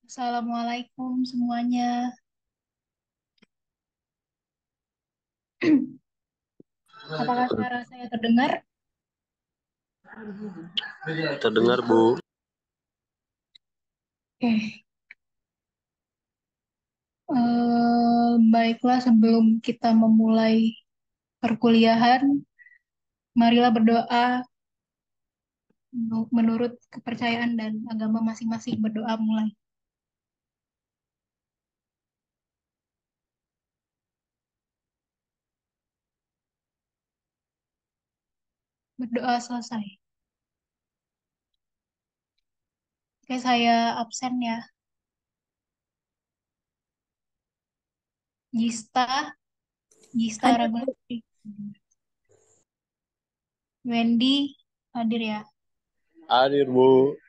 Assalamualaikum semuanya. Apakah suara saya terdengar? Terdengar, Bu. Oke. Baiklah, sebelum kita memulai perkuliahan, marilah berdoa menurut kepercayaan dan agama masing-masing. Berdoa mulai. Berdoa selesai. Oke, saya absen ya. Gista, Gista Hadir, Bu. Ragulastri. Wendy, hadir ya. Hadir, Bu.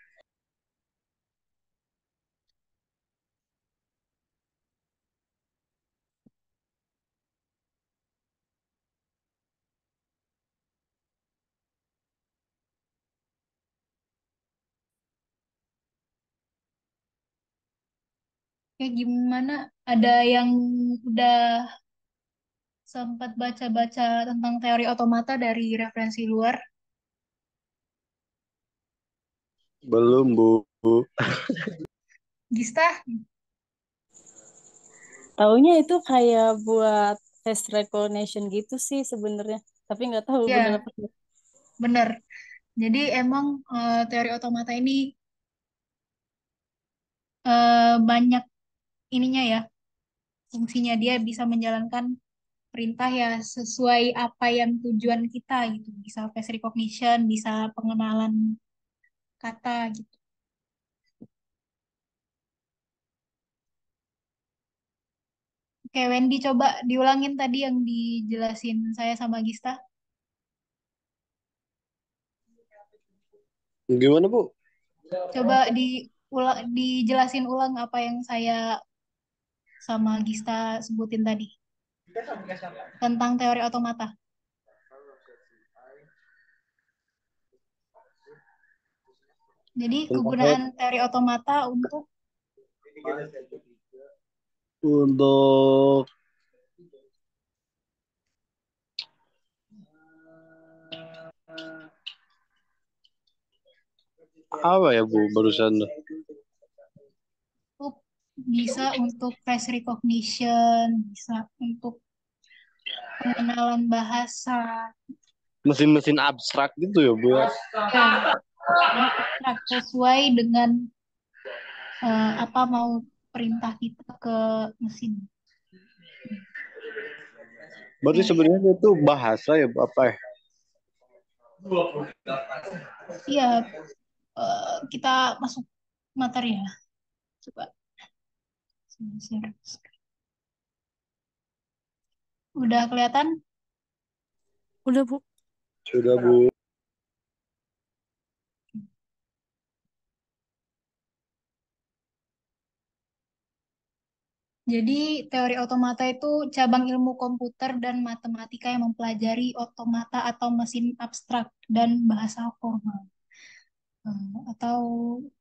Oke, gimana? Ada yang udah sempat baca-baca tentang teori otomata dari referensi luar? Belum, Bu. Gista? Taunya itu kayak buat face recognition gitu sih sebenarnya. Tapi nggak tahu bener Ya, apa enggak. benar. Jadi emang teori otomata ini banyak ininya ya, fungsinya dia bisa menjalankan perintah ya sesuai apa yang tujuan kita gitu. Bisa face recognition, bisa pengenalan kata gitu. Oke, Wendy coba diulangin tadi yang dijelasin saya sama Gista. Gimana, Bu? Coba dijelasin ulang apa yang saya sama Gista sebutin tadi tentang teori otomata. Jadi Tentang kegunaan teori otomata untuk apa ya, Bu? Barusan. untuk bisa untuk face recognition, bisa untuk pengenalan bahasa, Mesin-mesin abstrak gitu ya, Bu, ya? ya, dan abstrak sesuai dengan apa mau perintah kita ke mesin. Berarti Ya, sebenarnya itu bahasa ya, Bu, apa ya? iya, kita masuk materi ya. Coba share. Udah kelihatan? Udah, Bu. Sudah, Bu. Jadi teori otomata itu cabang ilmu komputer dan matematika yang mempelajari otomata atau mesin abstrak dan bahasa formal. Atau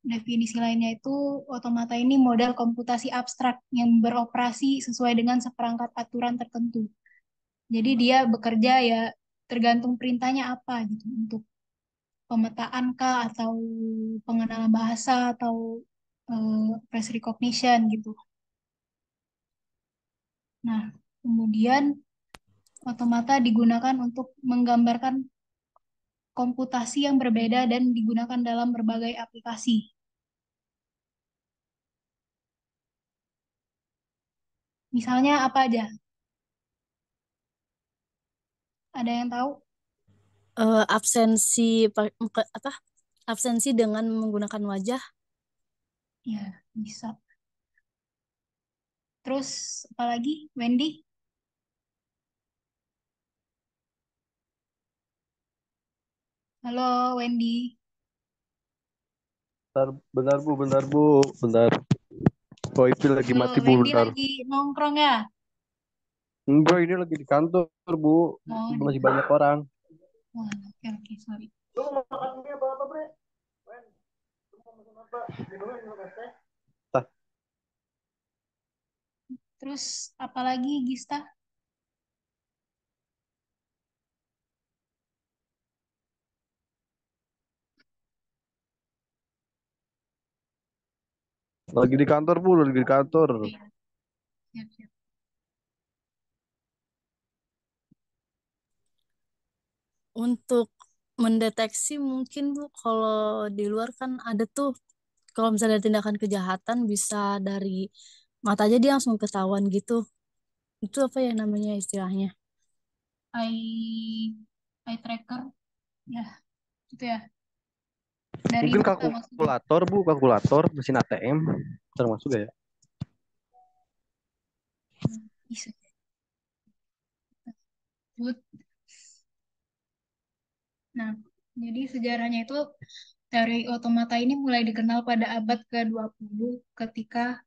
definisi lainnya itu otomata ini model komputasi abstrak yang beroperasi sesuai dengan seperangkat aturan tertentu. Jadi dia bekerja ya tergantung perintahnya apa gitu untuk pemetaan kah atau pengenalan bahasa atau face recognition gitu. Nah, kemudian otomata digunakan untuk menggambarkan komputasi yang berbeda dan digunakan dalam berbagai aplikasi. Misalnya apa aja? Ada yang tahu? Absensi apa? Absensi dengan menggunakan wajah. Ya, bisa. Terus apalagi, Wendy? Halo, Wendy. Bentar, bentar, Bu. Bentar, Bu. Bentar. Wifi lagi Halo, mati, Bu. Wendy Bentar. lagi nongkrong ya? Enggak, ini lagi di kantor, Bu. Oh, di Masih kantor. banyak orang. Wah, oke, oke, sorry. Tah. Terus apalagi Gista? Lagi di kantor Bu, lagi di kantor. Iya, siap-siap. Untuk mendeteksi mungkin Bu, kalau di luar kan ada tuh, kalau misalnya tindakan kejahatan bisa dari mata aja dia langsung ketahuan gitu. Itu apa ya namanya istilahnya? Eye tracker, ya itu ya. Dari Mungkin mata maksudnya. kalkulator Bu, kalkulator mesin ATM termasuk ya. Bisa. Good. Nah, jadi sejarahnya itu teori otomata ini mulai dikenal pada abad ke-20 ketika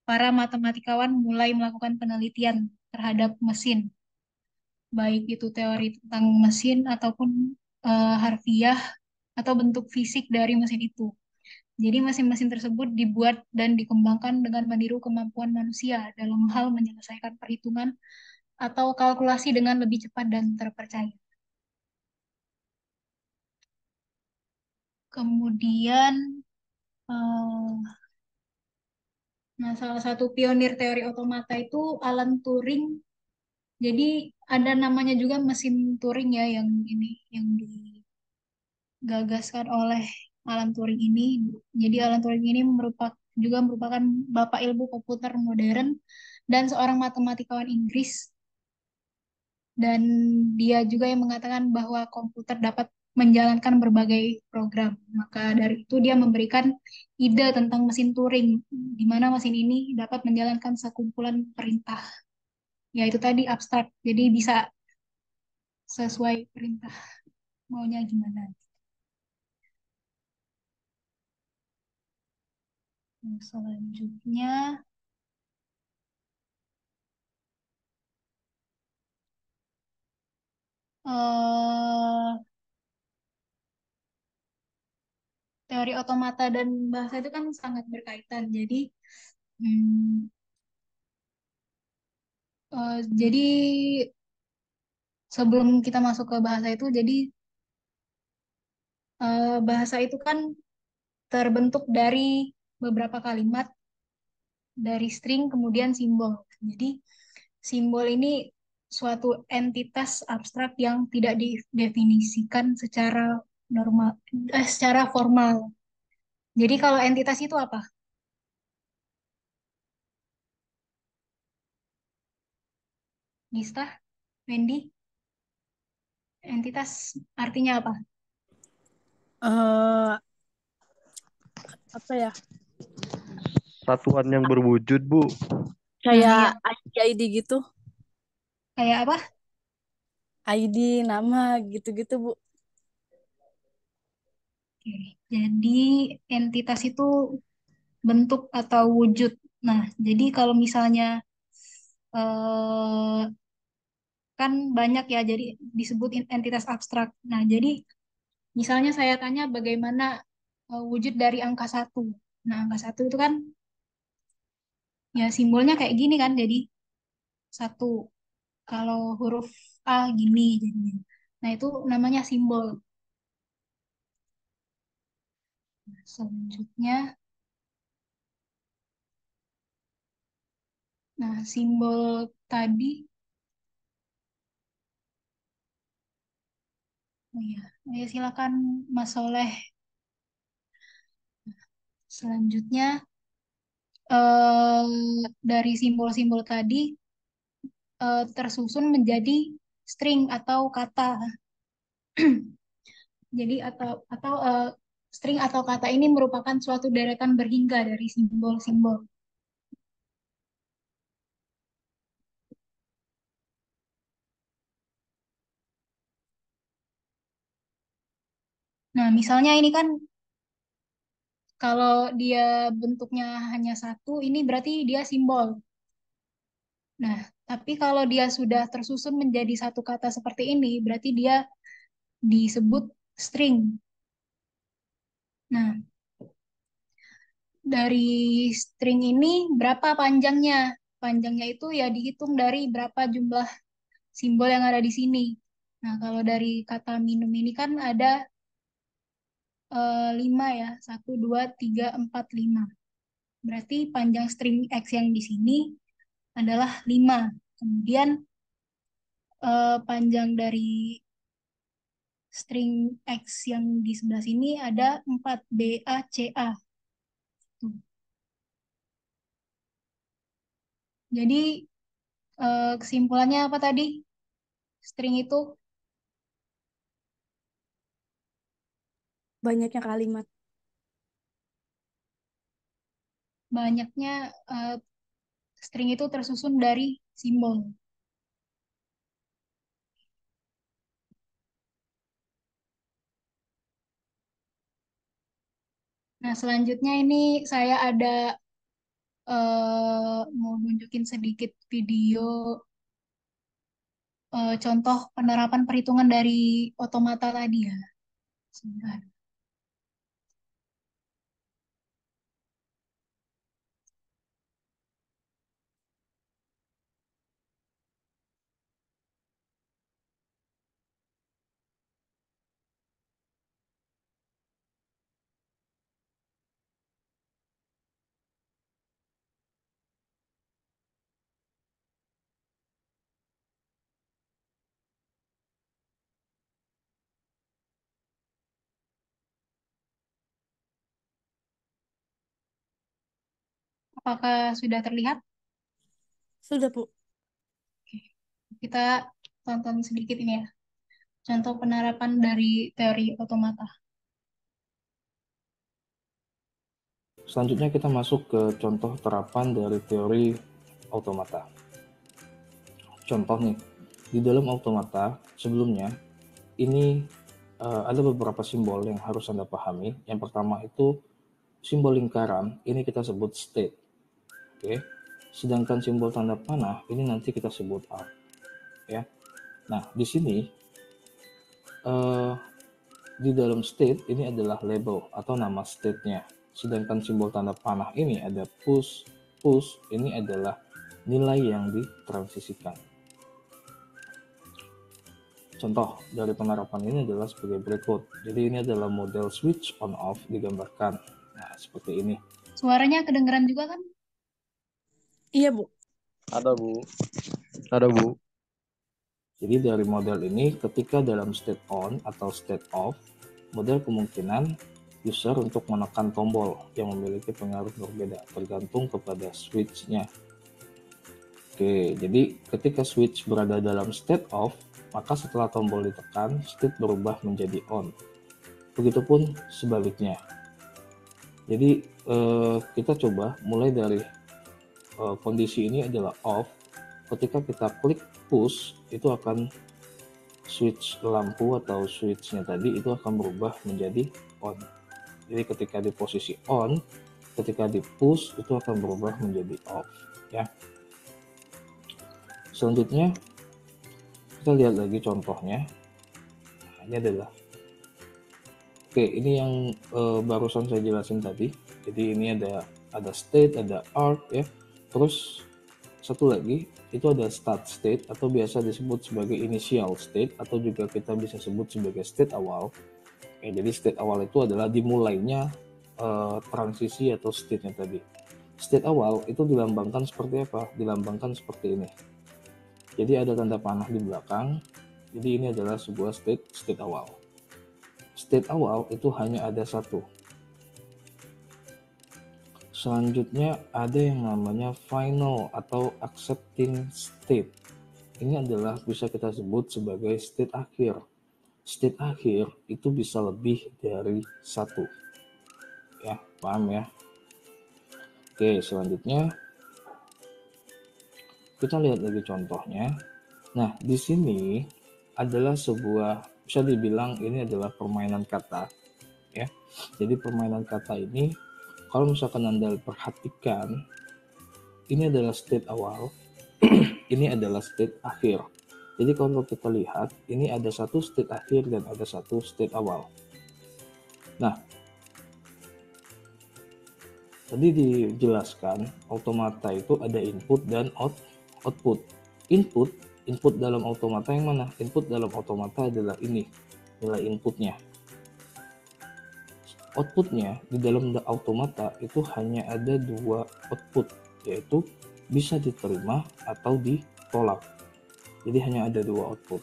para matematikawan mulai melakukan penelitian terhadap mesin, baik itu teori tentang mesin ataupun harfiah atau bentuk fisik dari mesin itu. Jadi mesin-mesin tersebut dibuat dan dikembangkan dengan meniru kemampuan manusia dalam hal menyelesaikan perhitungan atau kalkulasi dengan lebih cepat dan terpercaya. Kemudian, eh, nah salah satu pionir teori otomata itu Alan Turing. Jadi ada namanya juga mesin Turing ya yang ini yang digagaskan oleh Alan Turing ini. Jadi Alan Turing ini juga merupakan bapak ilmu komputer modern dan seorang matematikawan Inggris. Dan dia juga yang mengatakan bahwa komputer dapat menjalankan berbagai program. Maka dari itu dia memberikan ide tentang mesin Turing, di mana mesin ini dapat menjalankan sekumpulan perintah. Yaitu tadi abstrak, jadi bisa sesuai perintah maunya gimana. Yang selanjutnya, eh, teori otomata dan bahasa itu kan sangat berkaitan. Hmm, jadi sebelum kita masuk ke bahasa itu, jadi bahasa itu kan terbentuk dari beberapa kalimat, dari string kemudian simbol. Jadi simbol ini suatu entitas abstrak yang tidak didefinisikan secara formal. Jadi kalau entitas itu apa? Gista, Wendy, entitas artinya apa? eh Apa ya? Satuan yang berwujud Bu. Nah, Kayak iya, ID gitu, kayak apa? ID nama gitu-gitu Bu. Oke. Jadi entitas itu bentuk atau wujud. Nah, jadi kalau misalnya eh, kan banyak ya, jadi disebut entitas abstrak. Nah, jadi misalnya saya tanya bagaimana wujud dari angka satu. Nah, angka satu itu kan ya simbolnya kayak gini kan, jadi satu. Kalau huruf A gini jadinya. Nah, itu namanya simbol. Nah, selanjutnya, nah simbol tadi, oh ya, ya silakan Mas Soleh. Selanjutnya, dari simbol-simbol tadi tersusun menjadi string atau kata. Jadi string atau kata ini merupakan suatu deretan berhingga dari simbol-simbol. Nah, misalnya ini kan kalau dia bentuknya hanya satu, ini berarti dia simbol. Nah, tapi kalau dia sudah tersusun menjadi satu kata seperti ini, berarti dia disebut string. Nah, dari string ini berapa panjangnya? panjangnya itu ya dihitung dari berapa jumlah simbol yang ada di sini. Nah, kalau dari kata minum ini kan ada 5 ya, 1, 2, 3, 4, 5. Berarti panjang string X yang di sini adalah 5. Kemudian panjang dari string X yang di sebelah sini ada 4, BACA. Tuh. Jadi kesimpulannya apa tadi? String itu Banyaknya kalimat. banyaknya string itu tersusun dari simbol. Nah, selanjutnya ini saya ada mau nunjukin sedikit video contoh penerapan perhitungan dari otomata tadi ya. Sebentar. Apakah sudah terlihat? Sudah, Bu. Oke. Kita tonton sedikit ini ya. Contoh penerapan dari teori otomata. Selanjutnya kita masuk ke contoh terapan dari teori automata. Contoh nih, di dalam automata sebelumnya ini ada beberapa simbol yang harus Anda pahami. Yang pertama itu simbol lingkaran, ini kita sebut state. Oke. Sedangkan simbol tanda panah ini nanti kita sebut arc, ya. Nah, di sini di dalam state ini adalah label atau nama state-nya. Sedangkan simbol tanda panah ini ada push. Push ini adalah nilai yang ditransisikan. Contoh dari penerapan ini adalah sebagai berikut. Jadi ini adalah model switch on off digambarkan. Nah, seperti ini. Suaranya kedengeran juga kan? Iya, Bu. Ada, Bu. Ada, Bu. Jadi dari model ini ketika dalam state on atau state off, model kemungkinan user untuk menekan tombol yang memiliki pengaruh berbeda tergantung kepada switch-nya. Oke, jadi ketika switch berada dalam state off, maka setelah tombol ditekan, state berubah menjadi on. Begitupun sebaliknya. Jadi kita coba mulai dari kondisi ini adalah off. Ketika kita klik push, itu akan switch lampu atau switch-nya tadi itu akan berubah menjadi on. Jadi ketika di posisi on, ketika di push itu akan berubah menjadi off, ya. Selanjutnya kita lihat lagi contohnya. Nah, ini adalah ini yang barusan saya jelasin tadi. Jadi ini ada state, ada arc, ya. Terus satu lagi itu ada start state atau biasa disebut sebagai initial state atau juga kita bisa sebut sebagai state awal. Jadi state awal itu adalah dimulainya transisi atau state-nya tadi. State awal itu dilambangkan seperti apa? Dilambangkan seperti ini. Jadi ada tanda panah di belakang. Jadi ini adalah sebuah state awal. State awal itu hanya ada satu. Selanjutnya ada yang namanya final atau accepting state. Ini adalah bisa kita sebut sebagai state akhir. State akhir itu bisa lebih dari satu. Ya, paham ya? Oke, selanjutnya kita lihat lagi contohnya. Nah, di sini adalah sebuah, bisa dibilang ini adalah permainan kata, ya. Jadi permainan kata ini, kalau misalkan Anda perhatikan, ini adalah state awal, ini adalah state akhir. Jadi kalau kita lihat, ini ada satu state akhir dan ada satu state awal. Nah, tadi dijelaskan automata itu ada input dan output. Input dalam automata yang mana? Input dalam automata adalah ini, nilai inputnya. Outputnya di dalam automata itu hanya ada dua output, yaitu bisa diterima atau ditolak. Jadi hanya ada dua output.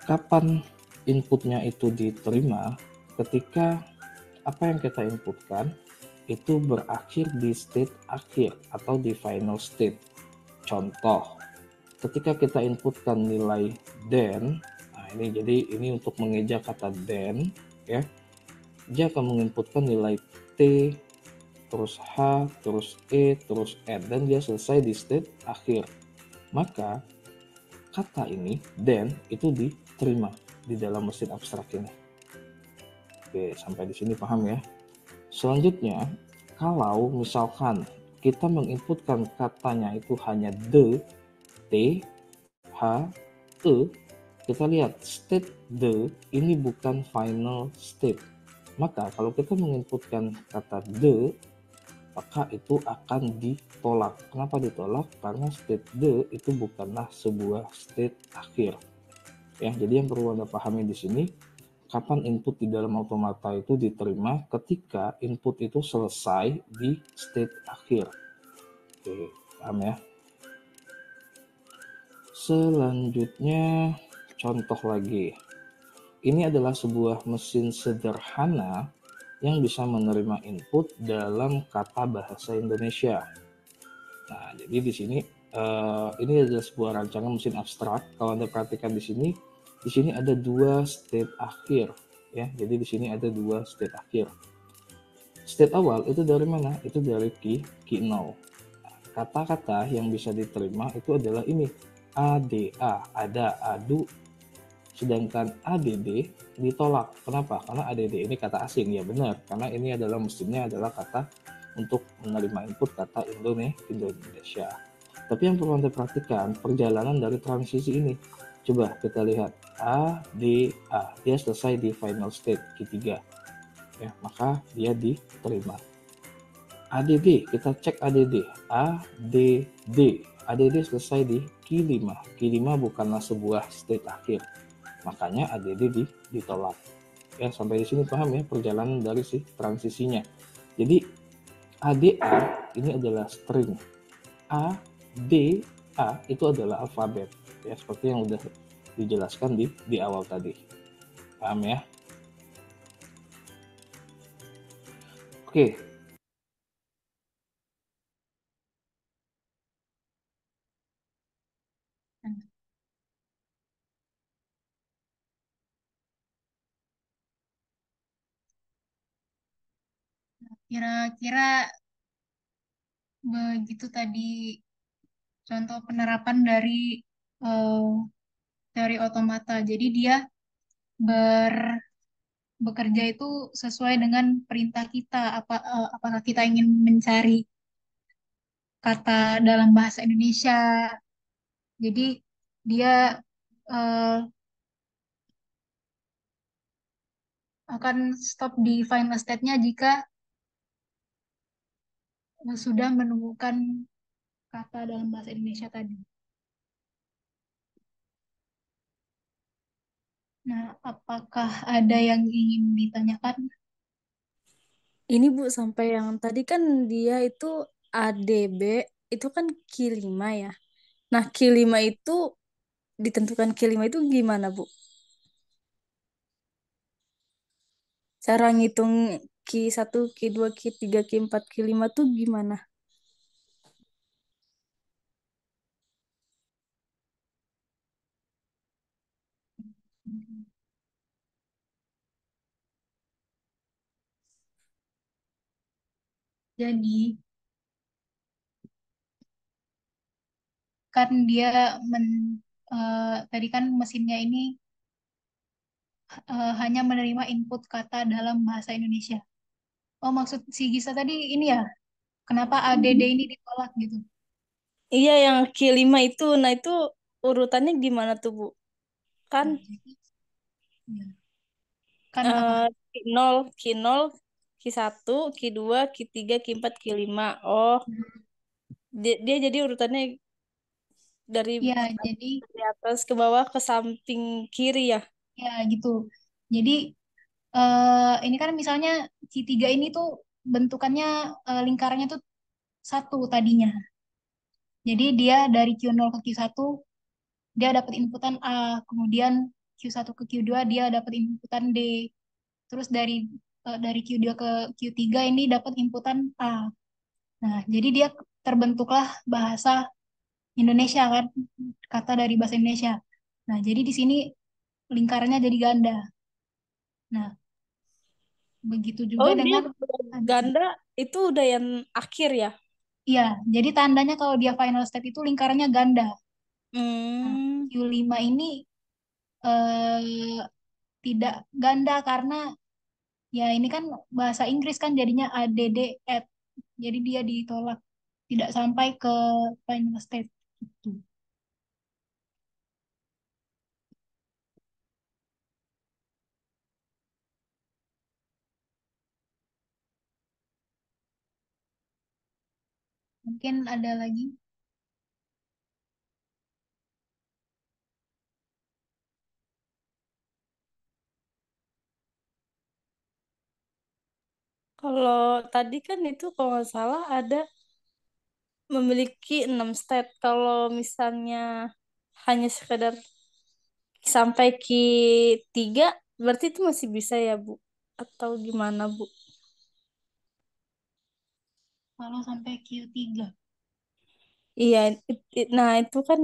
Kapan inputnya itu diterima? Ketika apa yang kita inputkan itu berakhir di state akhir atau di final state. Contoh, ketika kita inputkan nilai then, nah ini untuk mengeja kata then, ya, dia akan menginputkan nilai T, terus H, terus E, terus R, dan dia selesai di state akhir. Maka kata ini, then, itu diterima di dalam mesin abstrak ini. Oke, sampai di sini paham ya? Selanjutnya, kalau misalkan kita menginputkan katanya itu hanya the, T, H, E, kita lihat state the ini bukan final state. Maka kalau kita menginputkan kata the, maka itu akan ditolak. Kenapa ditolak? Karena state the itu bukanlah sebuah state akhir. Ya, jadi yang perlu Anda pahami di sini, kapan input di dalam automata itu diterima ketika input itu selesai di state akhir. Oke, paham ya? Selanjutnya, contoh lagi. Ini adalah sebuah mesin sederhana yang bisa menerima input dalam kata bahasa Indonesia. Nah, jadi di sini ini adalah sebuah rancangan mesin abstrak. Kalau Anda perhatikan di sini ada dua state akhir, ya. Jadi di sini ada dua state akhir. State awal itu dari mana? Itu dari key 0. Kata-kata yang bisa diterima itu adalah ini, ADA, ada, adu. Sedangkan ADD ditolak. Kenapa? Karena ADD ini kata asing. Ya benar, karena ini adalah mesinnya adalah kata untuk menerima input kata Indonesia. Tapi yang perlu Anda perhatikan, perjalanan dari transisi ini. Coba kita lihat, A, D, A. Dia selesai di final state, Q3. Ya, maka dia diterima. ADD, kita cek ADD. ADD. ADD selesai di Q5. Q5 bukanlah sebuah state akhir. Makanya ADD ditolak. Ya, sampai di sini paham ya perjalanan dari si transisinya. Jadi ADA ini adalah string. ADA itu adalah alfabet. Ya, seperti yang udah dijelaskan di awal tadi. Paham ya? Oke. Kira-kira begitu tadi contoh penerapan dari eh, teori otomata. Jadi dia ber bekerja itu sesuai dengan perintah kita. Apakah kita ingin mencari kata dalam bahasa Indonesia? Jadi dia eh, akan stop di final state-nya jika sudah menemukan kata dalam bahasa Indonesia tadi. Nah, apakah ada yang ingin ditanyakan? Ini Bu, sampai yang tadi kan dia itu ADB, itu kan Q5 ya. Nah, Q5 itu ditentukan Q5 itu gimana, Bu? Cara ngitung Q1, Q2, Q3, Q4, Q5 tuh gimana? Jadi, kan dia tadi kan mesinnya ini hanya menerima input kata dalam bahasa Indonesia. Oh, maksud si Gisa tadi ini ya, kenapa ADD ini ditolak gitu? Iya, yang Q5 itu, nah itu urutannya gimana tuh, Bu? Kan Nah, jadi, ya. Kan apa? eh, Q0, Q0, Q1, Q2, Q3, Q4, Q5. Oh, dia jadi urutannya dari Ya, jadi dari atas ke bawah ke samping kiri ya. ya gitu. Jadi ini kan misalnya Q3 ini tuh bentukannya lingkarannya tuh satu tadinya. Jadi dia dari Q0 ke Q1 dia dapat inputan A, kemudian Q1 ke Q2 dia dapat inputan D. Terus dari Q2 ke Q3 ini dapat inputan A. Nah, jadi dia terbentuklah bahasa Indonesia kan, kata dari bahasa Indonesia. Nah, jadi di sini lingkarannya jadi ganda. Nah, begitu juga Oh, dia dengan ganda itu udah yang akhir ya. iya, jadi tandanya kalau dia final state itu lingkarannya ganda. Nah, Hmm. Q5 ini eh, tidak ganda karena ya ini kan bahasa Inggris kan jadinya ADD at. Jadi dia ditolak tidak sampai ke final state itu. Mungkin ada lagi. Kalau tadi kan itu kalau nggak salah ada memiliki 6 state. Kalau misalnya hanya sekedar sampai Q3, berarti itu masih bisa ya, Bu? Atau gimana, Bu? Kalau sampai Q3. Iya, nah itu kan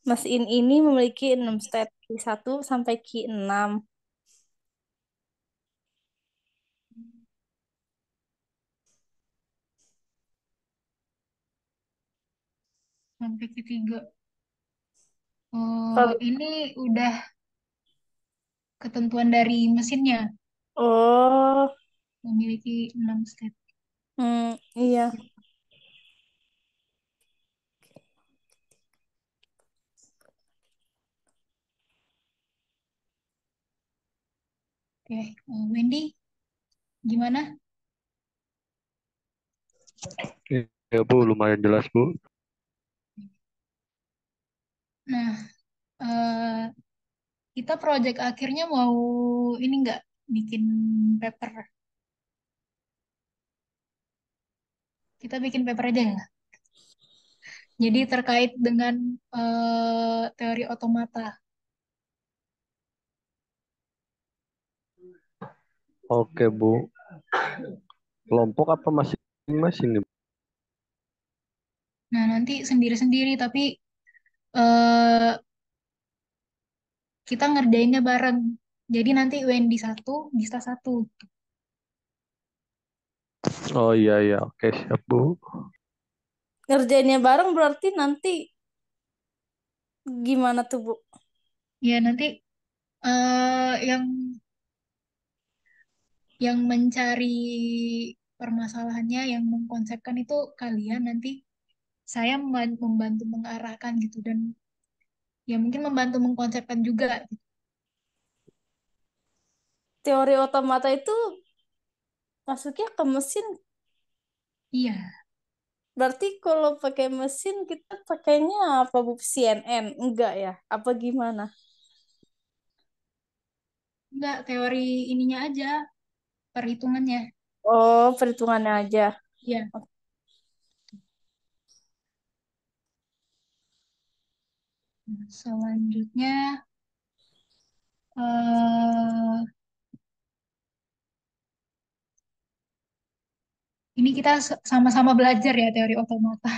mesin ini memiliki 6 state, Q1 sampai Q6. Sampai Q3. Oh, Kalau ini udah ketentuan dari mesinnya oh, memiliki 6 step. iya. Oke, Wendy, gimana? Ya Bu, lumayan jelas Bu. Nah, kita project akhirnya mau ini nggak bikin paper. Kita bikin paper aja ya. Jadi terkait dengan teori otomata. Oke Bu, kelompok apa masing-masing nih? Nah, nanti sendiri-sendiri, tapi eh, kita ngerjainnya bareng. Jadi nanti Wendy satu, Dista satu. Oh iya iya, oke siap Bu. Ngerjainnya bareng berarti nanti gimana tuh, Bu? Ya, nanti yang mencari permasalahannya, yang mengkonsepkan itu kalian, nanti saya membantu mengarahkan gitu, dan ya mungkin membantu mengkonsepkan juga gitu. Teori otomata itu masuknya ke mesin. Iya, Berarti kalau pakai mesin kita pakainya apa, Bu? CNN? Enggak ya? Apa gimana? enggak teori ininya aja, perhitungannya. Oh, perhitungannya aja. Iya. Nah, selanjutnya eh ini kita sama-sama belajar ya teori otomata.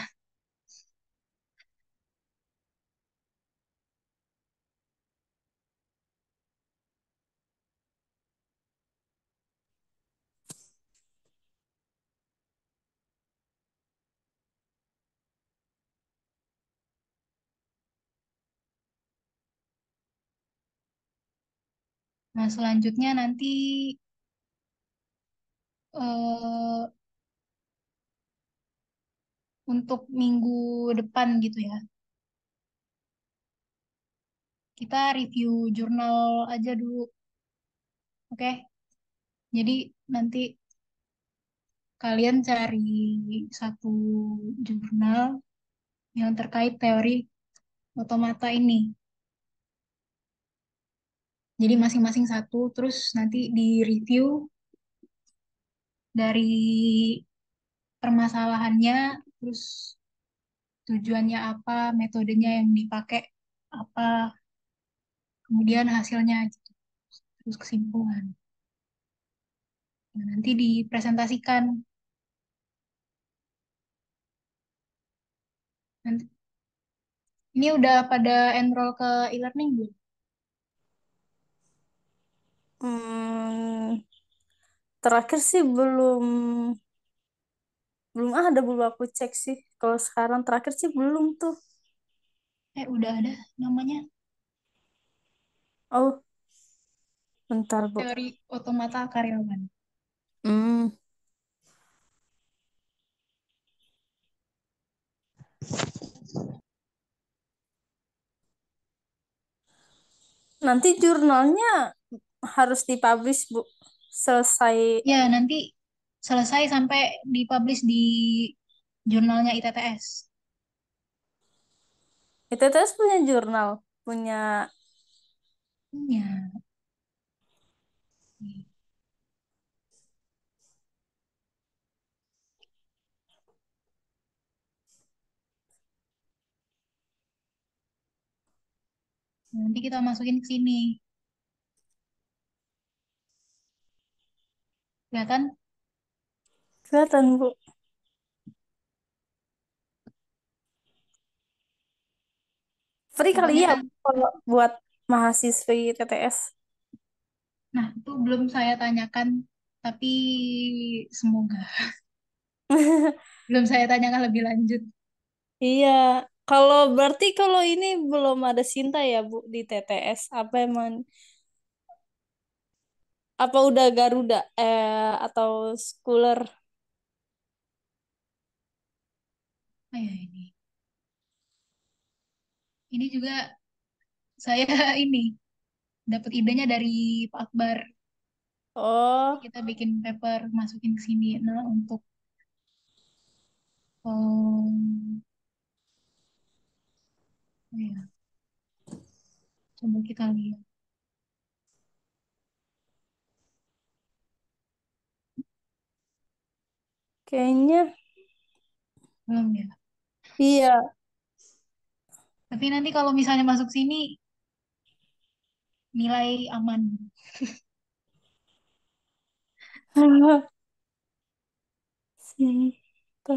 Nah, selanjutnya nanti eh untuk minggu depan gitu ya, kita review jurnal aja dulu, oke? Jadi nanti kalian cari satu jurnal yang terkait teori otomata ini. Jadi masing-masing satu, terus nanti di-review dari permasalahannya, terus tujuannya apa, metodenya yang dipakai apa, kemudian hasilnya gitu, terus kesimpulan. Nah, nanti dipresentasikan. Nanti, ini udah pada enroll ke e-learning belum? Hmm, terakhir sih belum belum ada, belum aku cek sih. Kalau sekarang terakhir sih belum tuh. Udah ada namanya Oh, bentar Bu. teori otomata karyawan. Hmm, nanti jurnalnya harus dipublish Bu. Selesai Ya, nanti selesai sampai dipublish di jurnalnya ITTS. ITTS punya jurnal, punya. Ya, nanti kita masukin ke sini. Kelihatan? Kelihatan Bu. Free kali Pokoknya, ya Bu, kalau buat mahasiswa ITTS. nah itu belum saya tanyakan, tapi semoga. Belum saya tanyakan lebih lanjut. Iya, kalau berarti kalau ini belum ada Sinta ya Bu di TTS, apa emang, apa udah Garuda atau Schooler? Ya ini. Ini juga saya ini dapat idenya dari Pak Akbar. Jadi Oh, kita bikin paper masukin ke sini. Nah, untuk um, ya, coba kita lihat. kayaknya Belum ya. iya. Tapi nanti kalau misalnya masuk sini nilai aman. Sinta.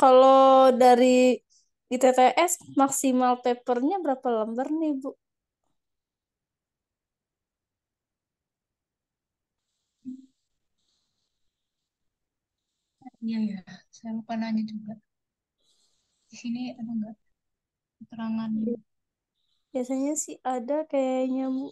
Kalau dari ITTS maksimal papernya berapa lembar nih Bu? Iya ya, saya lupa nanya juga. Di sini ada nggak keterangan? Biasanya sih ada kayaknya Bu.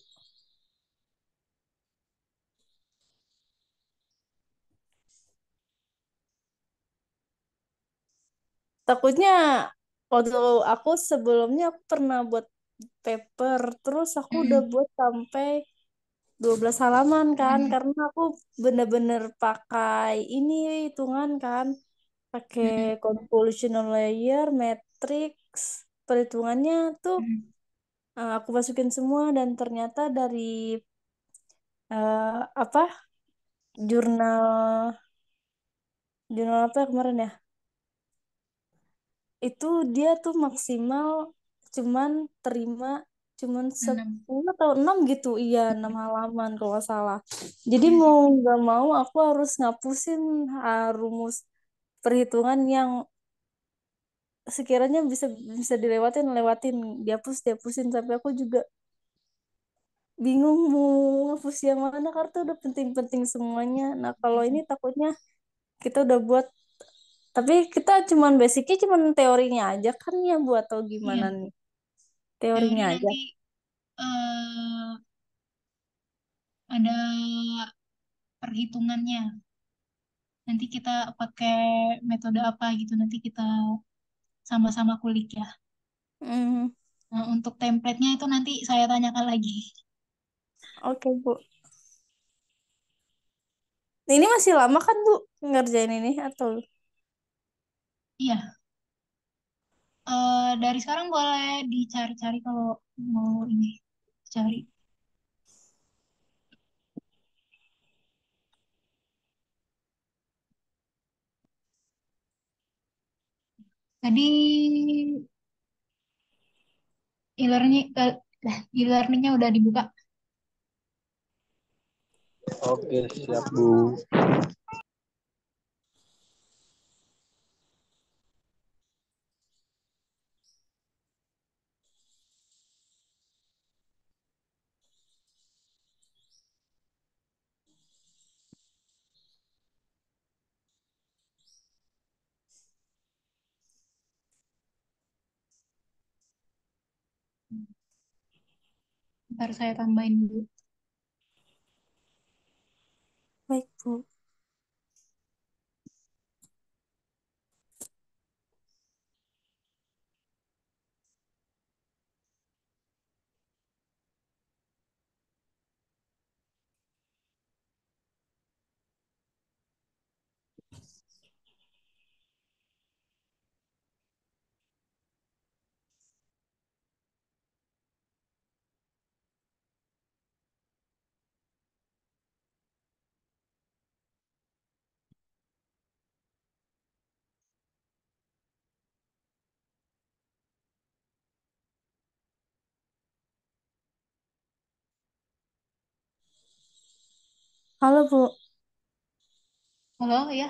Takutnya waktu aku sebelumnya aku pernah buat paper, terus aku udah Mm-mm. buat sampai 12 halaman kan, Mm-mm. karena aku bener-bener pakai ini hitungan kan, pakai Mm-mm. convolutional layer, matrix, perhitungannya tuh Mm-mm. aku masukin semua dan ternyata dari apa, jurnal jurnal apa ya kemarin ya, itu dia tuh maksimal cuman terima cuman Enam. 10 atau 6 gitu, iya 6 halaman kalau nggak salah. Jadi Iya sih. mau nggak mau aku harus ngapusin rumus perhitungan yang sekiranya bisa bisa lewatin, dihapusin sampai aku juga bingung mau ngapus yang mana karena tuh udah penting-penting semuanya. Nah kalau ini takutnya kita udah buat, tapi kita cuman basicnya cuman teorinya aja kan ya buat, atau gimana Iya. nih, Teori teorinya aja. nanti eh, ada perhitungannya. Nanti kita pakai metode apa gitu, nanti kita sama-sama kulik ya. Hmm, Nah, untuk template-nya itu nanti saya tanyakan lagi. oke, Bu. Ini masih lama kan, Bu, ngerjain ini atau? Iya, dari sekarang boleh dicari-cari kalau mau ini cari. Tadi e-learning e-learningnya udah dibuka. Oke, siap Bu. Ntar saya tambahin dulu. Baik, Bu. Halo, Bu. Halo ya,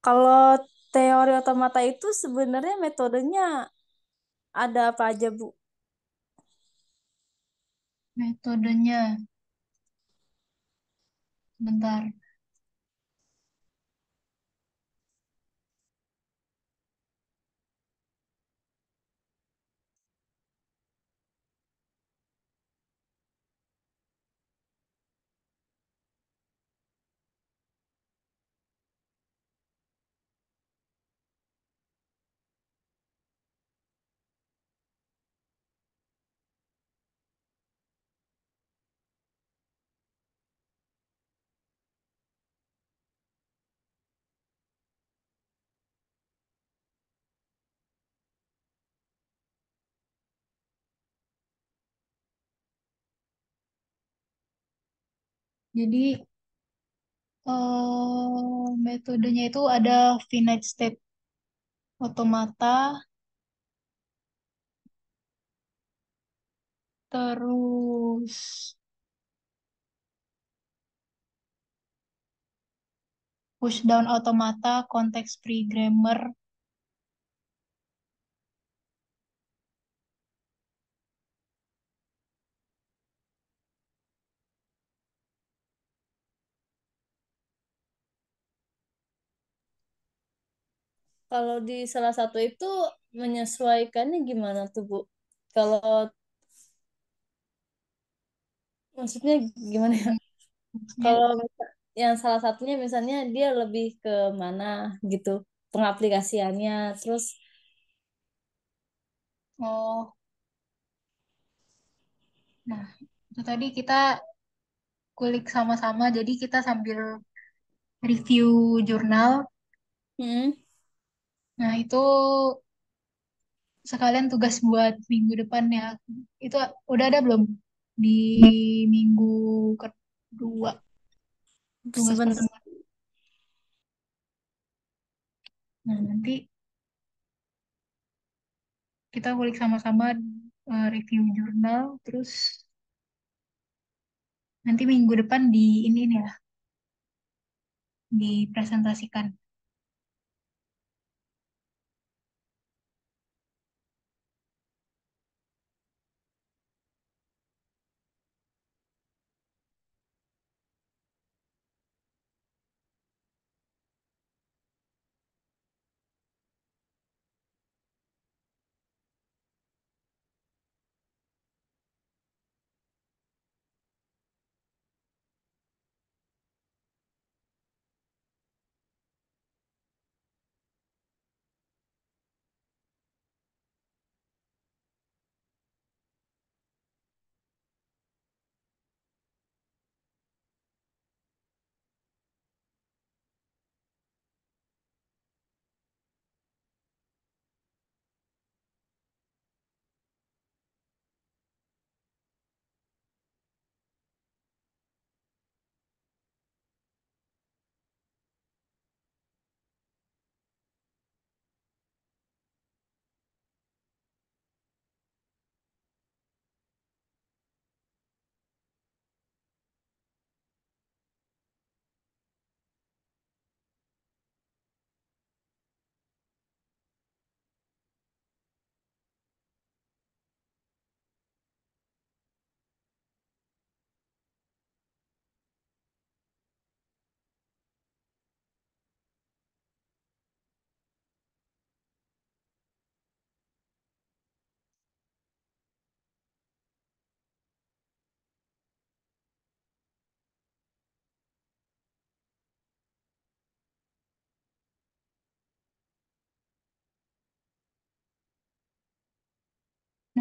Kalau teori otomata itu sebenarnya metodenya ada apa aja, Bu? metodenya. Bentar. Jadi metodenya itu ada finite state automata, terus push down automata, context free grammar, Kalau di salah satu itu menyesuaikannya gimana tuh, Bu? Kalau maksudnya gimana ya? hmm, maksudnya Kalau yang salah satunya misalnya dia lebih ke mana gitu pengaplikasiannya, terus oh, nah itu tadi kita kulik sama-sama, jadi kita sambil review jurnal. hmm, Nah itu sekalian tugas buat minggu depan ya. Itu udah ada belum di minggu kedua tugas sebentar. pertemuan? Nah nanti kita kulik sama-sama, review jurnal, terus nanti minggu depan di ini nih ya, dipresentasikan.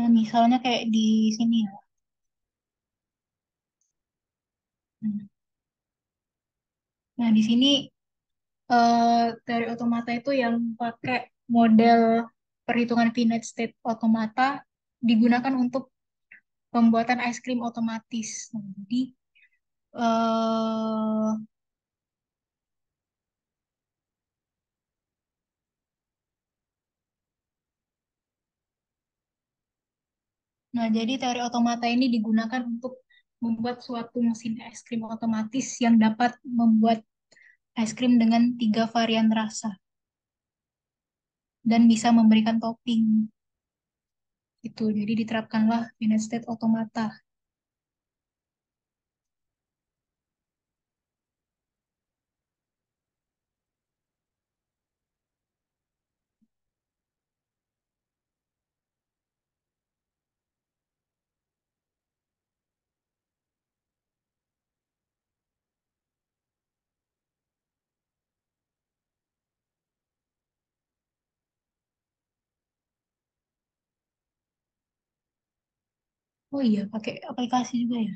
Nah, misalnya kayak di sini ya. Hmm. Nah, di sini teori otomata itu yang pakai model perhitungan finite state otomata digunakan untuk pembuatan es krim otomatis. Nah, jadi eh jadi teori otomata ini digunakan untuk membuat suatu mesin es krim otomatis yang dapat membuat es krim dengan 3 varian rasa dan bisa memberikan topping. Itu jadi diterapkanlah finite state otomata. Oh iya, pakai aplikasi juga ya.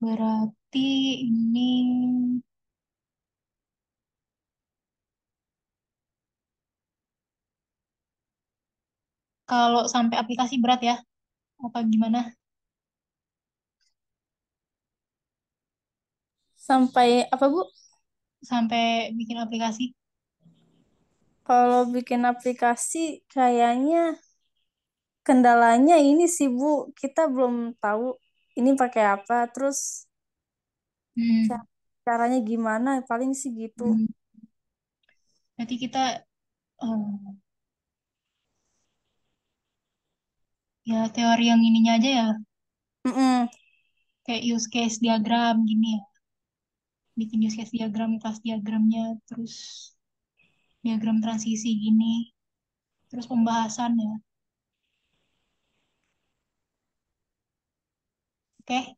Berarti ini kalau sampai aplikasi berat ya, apa gimana? Sampai apa Bu? Sampai bikin aplikasi? Kalau bikin aplikasi kayaknya kendalanya ini sih Bu, kita belum tahu ini pakai apa, terus Hmm, caranya gimana, paling sih gitu. hmm. Berarti kita eh, ya teori yang ininya aja ya, Mm-mm. kayak use case diagram gini ya. Bikin use case diagram, kelas diagramnya, terus diagram transisi gini, terus pembahasan ya. Oke,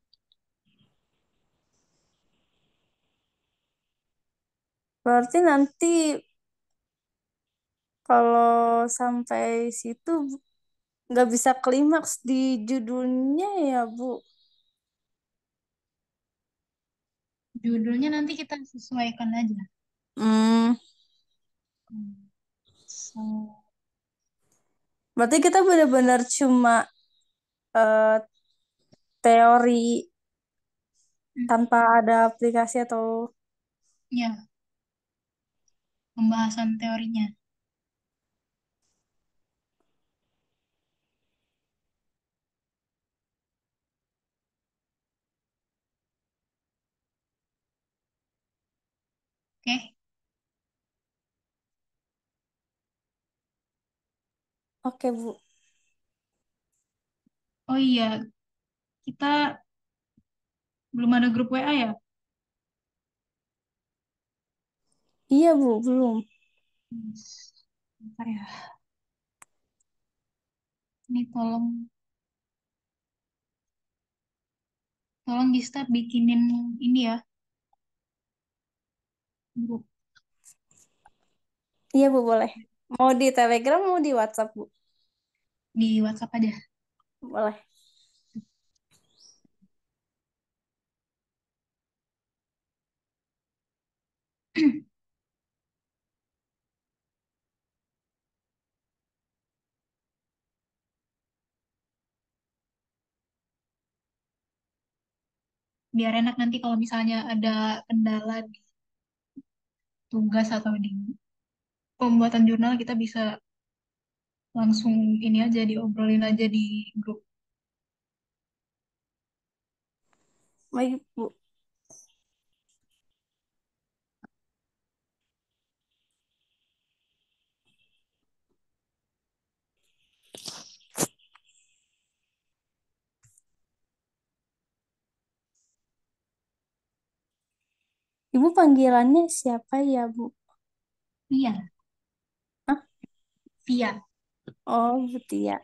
Berarti nanti kalau sampai situ nggak bisa klimaks di judulnya ya Bu. judulnya nanti kita sesuaikan aja. Hmm, Hmm. So, berarti kita benar-benar cuma eh, teori hmm, tanpa ada aplikasi atau ya, pembahasan teorinya. Oke. oke Bu. Oh iya, kita belum ada grup WA ya? Iya Bu, belum. Hmm, Bentar ya. Ini tolong Gista bikinin ini ya, grup. Iya Bu, boleh. Mau di Telegram, mau di WhatsApp Bu? Di WhatsApp aja. Boleh. Biar enak nanti kalau misalnya ada kendala di tugas atau di pembuatan jurnal, kita bisa langsung ini aja diobrolin aja di grup. Baik Bu. Ibu panggilannya siapa ya Bu? Iya, Hah? via. Oh, Bu Tia.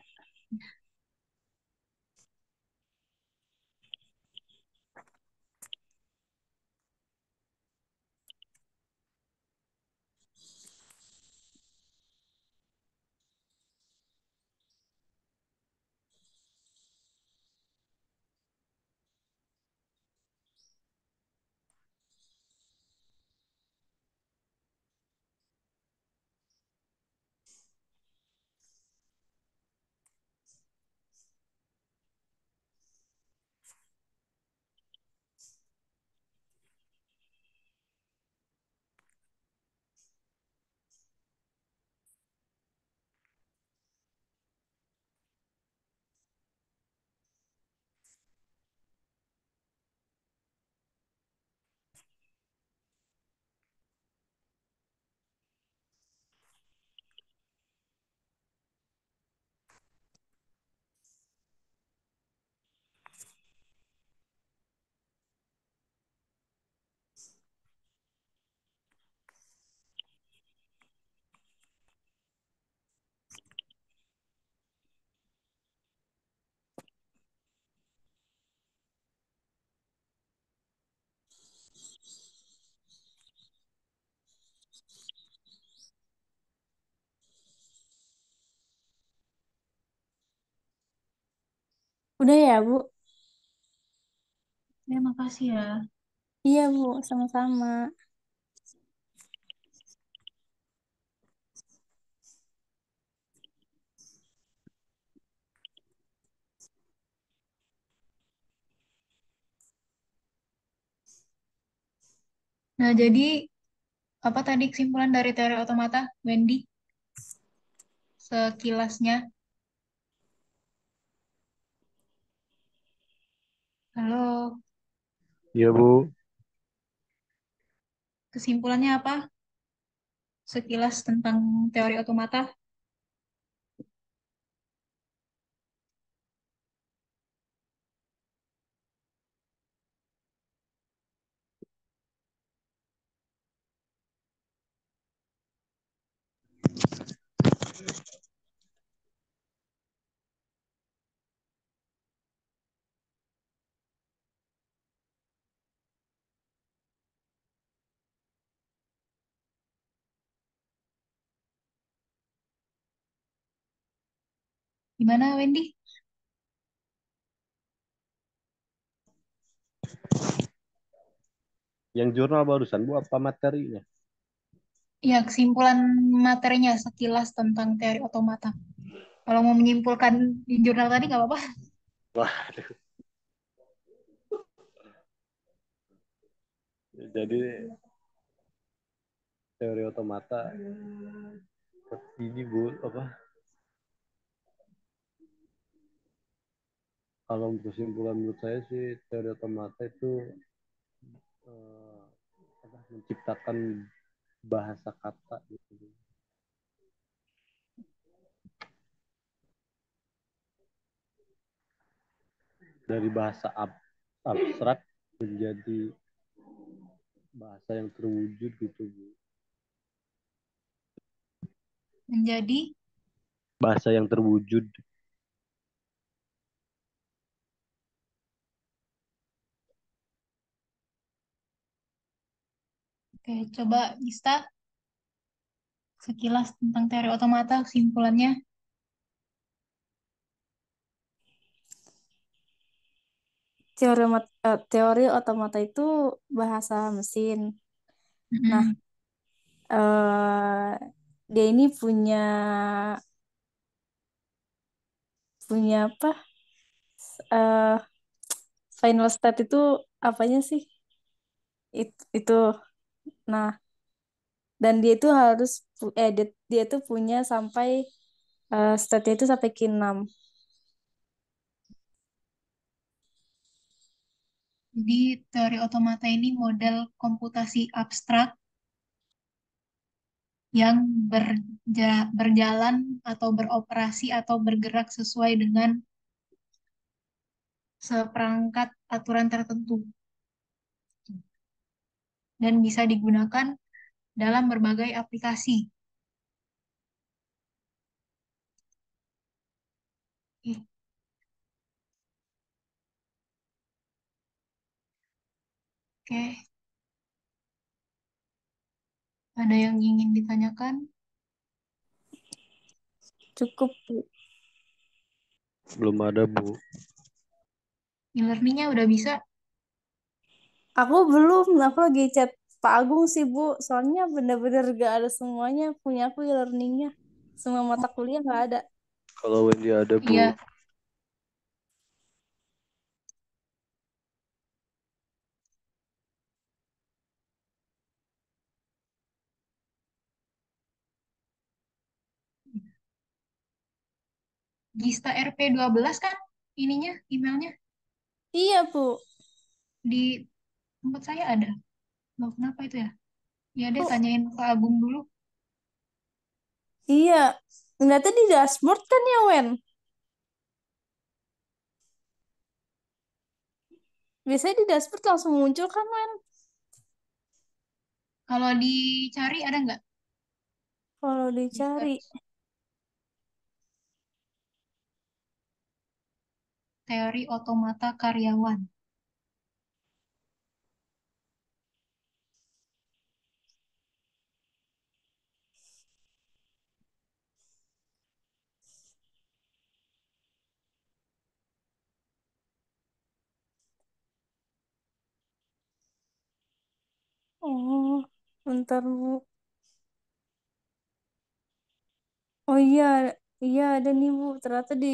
Udah ya Bu? Terima kasih ya. Iya Bu, sama-sama. Nah, jadi apa tadi kesimpulan dari teori otomata, Wendy? Sekilasnya. Halo, Iya, Bu. kesimpulannya apa? Sekilas tentang teori otomata. Gimana, Wendy? Yang jurnal barusan, Bu, apa materinya? Ya, kesimpulan materinya sekilas tentang teori otomata. Kalau mau menyimpulkan di jurnal tadi nggak apa-apa. Wah, jadi teori otomata ini, Bu, apa? Kalau kesimpulan menurut saya sih teori otomata itu eh, menciptakan bahasa kata gitu. Dari bahasa abstrak menjadi bahasa yang terwujud gitu, Bu. Menjadi, Bahasa yang terwujud. oke, coba Gista. sekilas tentang teori otomata, kesimpulannya. Teori otomata itu bahasa mesin. Nah, Mm-mm. eh dia ini punya punya apa? eh Final state itu apanya sih? Itu. Nah, dan dia itu harus dia tuh punya sampai state itu sampai Q6. Jadi teori otomata ini model komputasi abstrak yang berjalan atau beroperasi atau bergerak sesuai dengan seperangkat aturan tertentu dan bisa digunakan dalam berbagai aplikasi. Oke, ada yang ingin ditanyakan? Cukup, Bu. Belum ada, Bu. E-learningnya udah bisa? Aku belum, aku lagi chat Pak Agung sih, Bu. Soalnya bener-bener gak ada semuanya. Punya aku e-learningnya. Semua mata kuliah gak ada. Kalau Wendy ada, Bu. Iya, Gista RP12 kan ininya, emailnya Iya, Bu. di tempat saya ada. Loh, kenapa itu ya? Ya deh, Kok tanyain Pak Agung dulu. iya. Ngeliatnya di dashboard kan ya, Wen? Biasanya di dashboard langsung muncul kan, Wen? Kalau dicari ada nggak Kalau di dicari. search teori otomata karyawan? Oh, bentar, Bu. Oh iya, iya ada nih, Bu. Ternyata di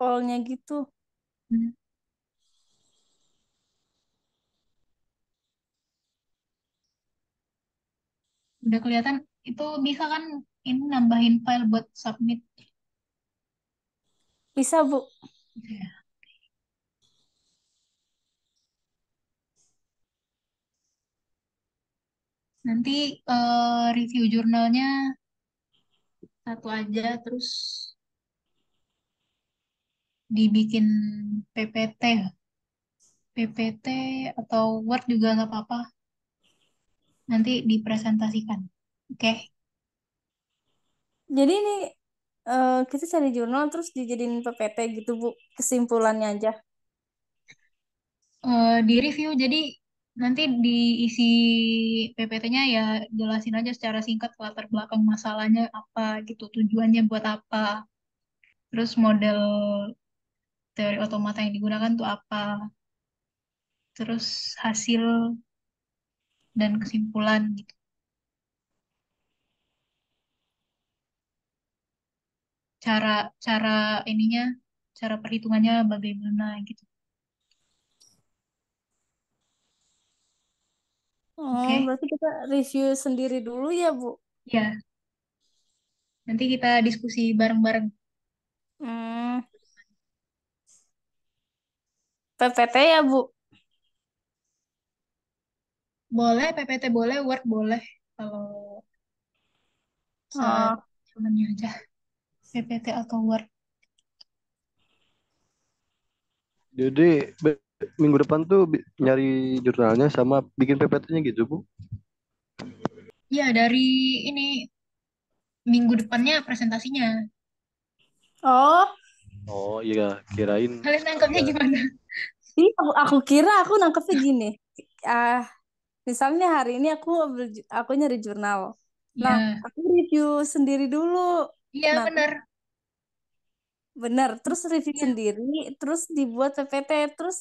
all-nya gitu. Hmm, udah kelihatan itu bisa kan ini nambahin file buat submit Bisa, Bu. gitu ya. Nanti review jurnalnya satu aja terus dibikin PPT, PPT atau Word juga nggak apa-apa. Nanti dipresentasikan. Oke. Jadi ini kita cari jurnal terus dijadiin PPT gitu, Bu. Kesimpulannya aja. Di review jadi nanti diisi PPT-nya ya jelasin aja secara singkat latar belakang masalahnya apa gitu, tujuannya buat apa, terus model teori otomata yang digunakan tuh apa, terus hasil dan kesimpulan gitu. Cara cara ininya, cara perhitungannya bagaimana gitu. Oh, Oke. berarti kita review sendiri dulu ya, Bu. Ya, nanti kita diskusi bareng-bareng. Hmm, PPT ya, Bu. Boleh PPT boleh, Word boleh. Kalau Oh, semuanya aja, PPT atau Word. Jadi minggu depan tuh nyari jurnalnya sama bikin PPT-nya gitu, Bu. Ya, dari ini minggu depannya presentasinya. oh, Oh iya, kirain Kalian nangkapnya sekalian. gimana? iya aku kira aku nangkepnya gini. Ah, misalnya hari ini aku nyari jurnal. Nah, Iya, aku review sendiri dulu. iya Nah, benar. benar. Terus review Iya, sendiri, terus dibuat PPT, terus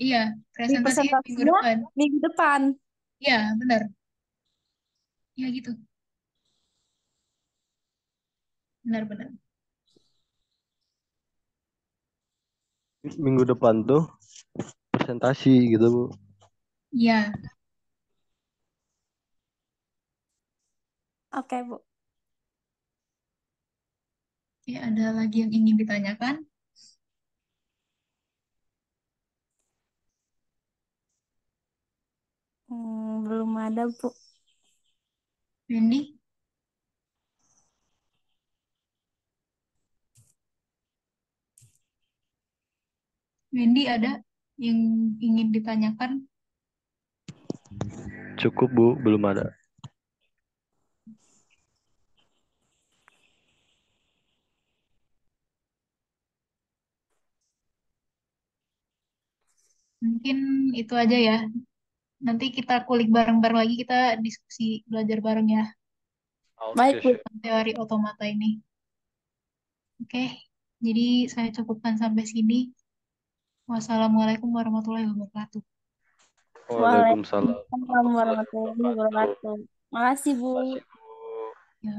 iya. di Presentasinya minggu presentasinya depan. minggu depan. Iya, benar. Iya gitu. Benar-benar. Minggu depan tuh presentasi gitu Bu. Iya. Oke, Bu. Oke, ada lagi yang ingin ditanyakan? Belum ada, Bu. Wendy? Wendy ada yang ingin ditanyakan? Cukup Bu, belum ada. Mungkin itu aja ya. Nanti kita kulik bareng-bareng lagi, kita diskusi belajar bareng ya Baik, Oke, Bu. siap. tentang teori otomata ini. Oke, jadi saya cukupkan sampai sini. Wassalamualaikum warahmatullahi wabarakatuh. Waalaikumsalam Waalaikumsalam warahmatullahi warahmatullahi wabarakatuh. wabarakatuh. Makasih, Bu. Makasih Bu. Ya.